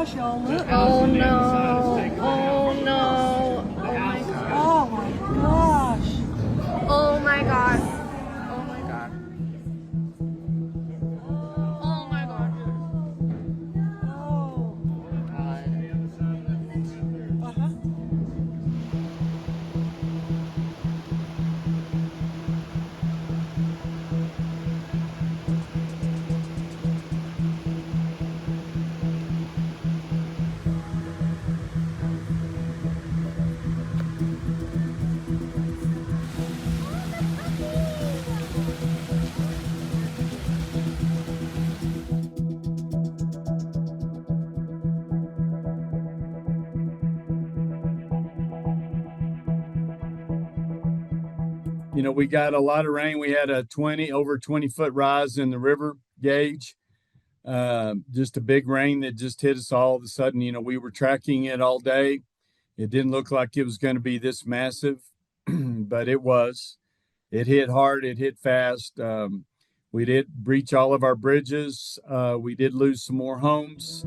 gosh, y'all, look. Oh no. Oh no. Oh my god. Oh my gosh. Oh my god. Oh my god. Oh my god. Oh. Uh-huh. You know, we got a lot of rain. We had a over 20-foot rise in the river gauge. Just a big rain that just hit us all of a sudden. You know, we were tracking it all day. It didn't look like it was going to be this massive, but it was. It hit hard. It hit fast. We did breach all of our bridges. We did lose some more homes.